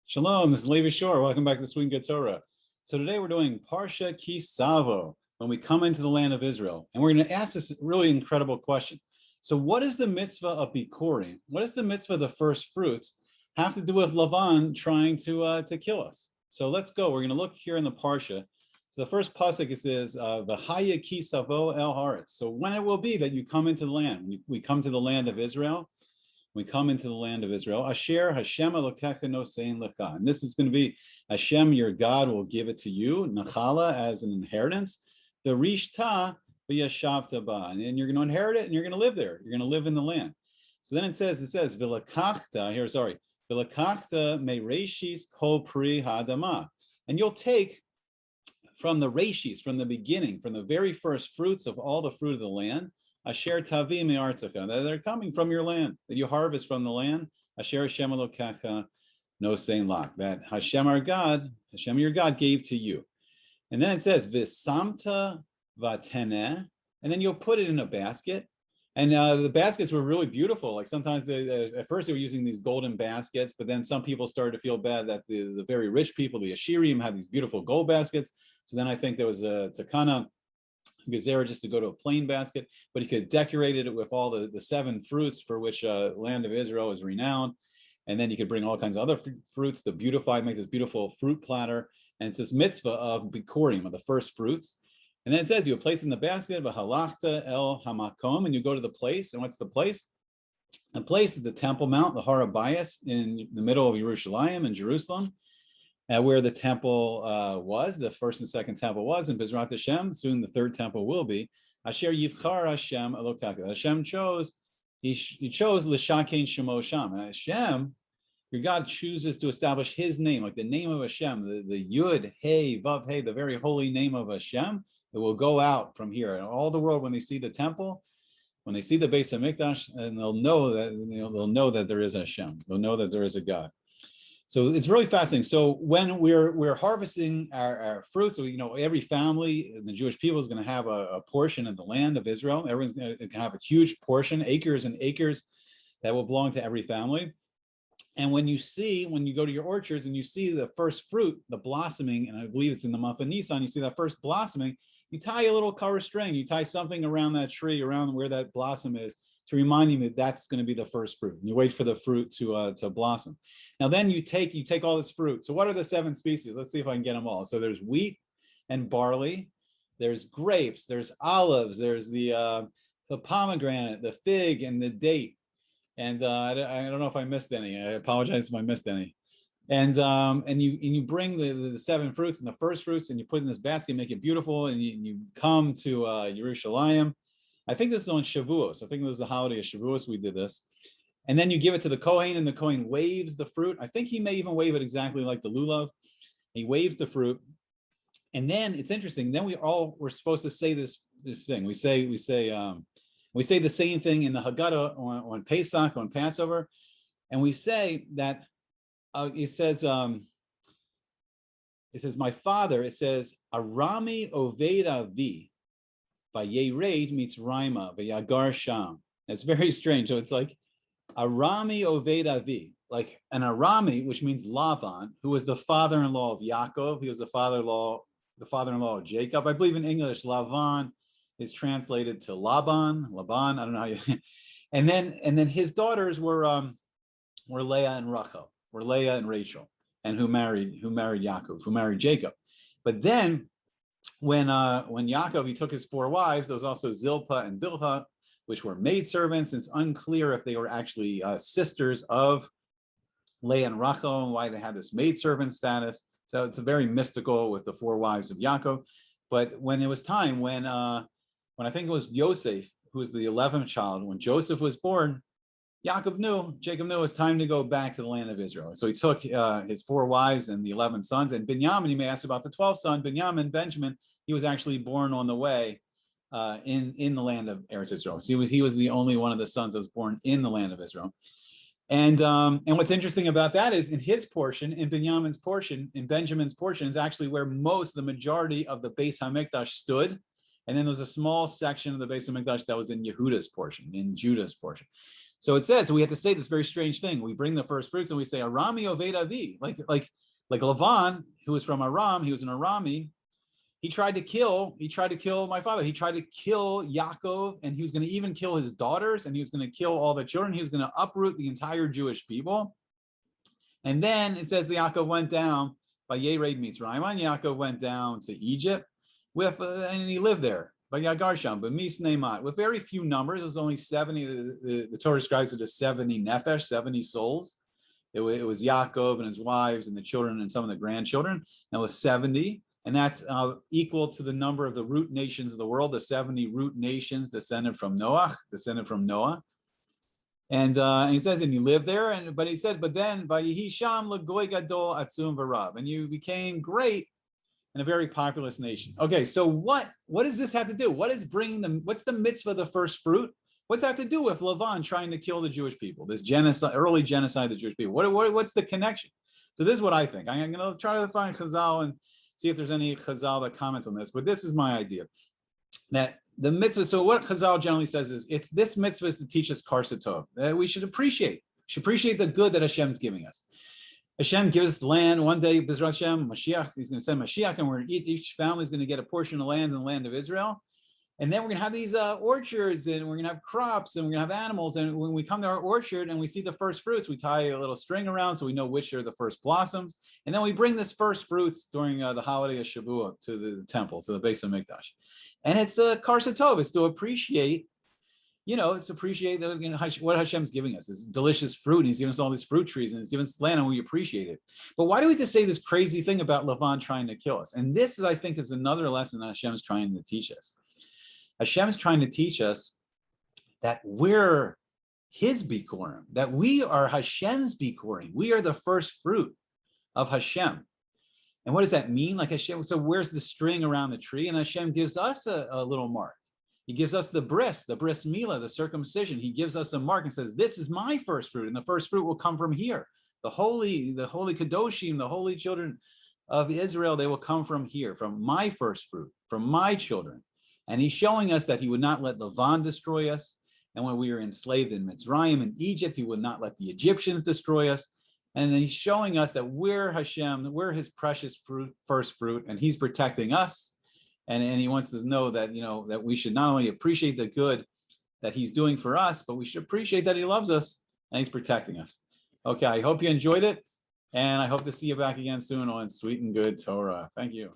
Shalom, this is Levi Shore. Welcome back to Swing Good Torah. So today we're doing Parsha Ki Savo, when we come into the land of Israel. And we're going to ask this really incredible question. So what is the mitzvah of Bikurim? What is the mitzvah of the first fruits have to do with Lavan trying to kill us? So let's go. We're going to look here in the Parsha. So the first passuk, it says, V'haya ki Savo el haaretz. So when it will be that you come into the land, we come to the land of Israel. We come into the land of Israel. Asher Hashem Elokecha nosein lecha. And this is going to be Hashem, your God, will give it to you, nachala, as an inheritance. The rishta v'yashavta ba. And you're going to inherit it, and you're going to live there. You're going to live in the land. So then it says, v'lekachta, v'lekachta me'reshis kol pri ha'adama. And you'll take from the reshis, from the beginning, from the very first fruits of all the fruit of the land, Asher tavi me'artzecha, that they're coming from your land, that you harvest from the land. Asher Hashem Elokecha nosein lach, that Hashem our God, Hashem your God gave to you. And then it says v'samta v'teneh, and then you'll put it in a basket. And the baskets were really beautiful. Like sometimes at first they were using these golden baskets, but then some people started to feel bad that the very rich people, the Ashirim, had these beautiful gold baskets. So then I think there was a takana Gezerah just to go to a plain basket, but you could decorate it with all the seven fruits for which land of Israel is renowned. And then you could bring all kinds of other fruits to beautify, make this beautiful fruit platter. And it's this mitzvah of Bikurim, of the first fruits. And then it says you place in the basket, v'halachta el hamakom, and you go to the place. And what's the place? The place is the Temple Mount, the Har HaBayis, in the middle of Yerushalayim in Jerusalem. Where the temple was, the first and second temple was, and Bezrat Hashem, soon the third temple will be. Asher Yivchar Hashem Elokecha. Hashem chose, he chose L'Shakein Shemo Sham. And Hashem, your God, chooses to establish His name, like the name of Hashem, the Yud Hey Vav Hey, the very holy name of Hashem. It will go out from here, and all the world, when they see the temple, when they see the Beis HaMikdash, and they'll know that there is Hashem. They'll know that there is a God. So it's really fascinating. So when we're harvesting our fruits, so every family in the Jewish people is going to have a portion of the land of Israel. Everyone's going to have a huge portion, acres and acres, that will belong to every family. And when you go to your orchards and you see the first fruit, the blossoming, and I believe it's in the month of Nisan, you see that first blossoming, you tie a little color string, you tie something around that tree, around where that blossom is, to remind you that that's going to be the first fruit. And you wait for the fruit to blossom. Now then you take all this fruit. So what are the seven species? Let's see if I can get them all. So there's wheat and barley, there's grapes, there's olives, there's the pomegranate, the fig, and the date. And I don't know if I missed any. I apologize if I missed any. And you bring the seven fruits and the first fruits, and you put in this basket, make it beautiful, and you come to Yerushalayim. I think this is on Shavuot. I think this is the holiday of Shavuot. We did this. And then you give it to the Kohen, and the Kohen waves the fruit. I think he may even wave it exactly like the lulav. He waves the fruit. And then it's interesting. Then we're supposed to say this thing. We say the same thing in the Haggadah on Pesach, on Passover. And we say that it says, my father, it says, Arami Oved Avi. Vayered Mitzrayma, Vayagar Sham. That's very strange. So it's like Arami Oved Avi, like an Arami, which means Lavan, who was the father-in-law of Yaakov. He was the father-in-law of Jacob. I believe in English, Lavan is translated to Laban. I don't know how you. And then his daughters were Leah and Rachel, Rachel, and who married Yaakov, who married Jacob. But then, when Yaakov, he took his four wives, there was also Zilpah and Bilhah, which were maidservants. It's unclear if they were actually sisters of Leah and Rachel and why they had this maidservant status. So it's a very mystical with the four wives of Yaakov. But when it was time, when I think it was Yosef, who was the 11th child, when Joseph was born, Jacob knew it was time to go back to the land of Israel. So he took his four wives and the 11 sons. And Binyamin, you may ask about the 12th son, Benjamin, he was actually born on the way in the land of Eretz Israel. So he was the only one of the sons that was born in the land of Israel. And what's interesting about that is in his portion, in Benjamin's portion, is actually where the majority of the Beis HaMikdash stood. And then there's a small section of the Beis HaMikdash that was in Yehuda's portion, in Judah's portion. So it says, so we have to say this very strange thing. We bring the first fruits and we say, Arami Oved Avi, like Lavan, who was from Aram, he was an Arami. He tried to kill my father. He tried to kill Yaakov, and he was going to even kill his daughters, and he was going to kill all the children. He was going to uproot the entire Jewish people. And then it says Yaakov went down by Yered Mitzrayim, and Yaakov went down to Egypt with, and he lived there. By Yagarsham, but Misneimat, with very few numbers. It was only 70. The Torah describes it as 70 nefesh, 70 souls. It was Yaakov and his wives and the children and some of the grandchildren. And it was 70. And that's equal to the number of the root nations of the world, the 70 root nations descended from Noah. And he says, and you live there. But he said, but then, Vayihisham lagoy gadol atzum v'rav, and you became great and a very populous nation. Okay, so what does this have to do? What's the mitzvah of the first fruit? What's that have to do with Lavan trying to kill the Jewish people? This genocide, early genocide of the Jewish people. What's the connection? So this is what I think. I'm going to try to find Chazal and see if there's any Chazal that comments on this. But this is my idea. That the mitzvah, so what Chazal generally says is, it's this mitzvah is to teach us Karsa Tov, that we should appreciate the good that Hashem's giving us. Hashem gives land one day, B'ezras Hashem, Mashiach, he's going to send Mashiach, and each family is going to get a portion of land in the land of Israel. And then we're going to have these orchards, and we're going to have crops, and we're going to have animals. And when we come to our orchard and we see the first fruits, we tie a little string around so we know which are the first blossoms. And then we bring this first fruits during the holiday of Shavuot to the temple, to the Beis HaMikdash. And it's a Karsa Tov, it's to appreciate, it's appreciate what Hashem's giving us, this delicious fruit. And he's giving us all these fruit trees, and he's giving us land, and we appreciate it. But why do we just say this crazy thing about Lavan trying to kill us? And this, I think, is another lesson that Hashem's trying to teach us. Hashem's trying to teach us that we're his Bikurim, that we are Hashem's Bikurim. We are the first fruit of Hashem. And what does that mean? Like Hashem, so where's the string around the tree? And Hashem gives us a little mark. He gives us the bris milah, the circumcision. He gives us a mark and says, this is my first fruit, and the first fruit will come from here. The holy Kadoshim, the holy children of Israel, they will come from here, from my first fruit, from my children. And he's showing us that he would not let Lavan destroy us. And when we were enslaved in Mitzrayim in Egypt, he would not let the Egyptians destroy us. And then he's showing us that we're Hashem, we're his precious first fruit, and he's protecting us. And he wants us to know that, that we should not only appreciate the good that he's doing for us, but we should appreciate that he loves us and he's protecting us. Okay, I hope you enjoyed it. And I hope to see you back again soon on Sweet and Good Torah. Thank you.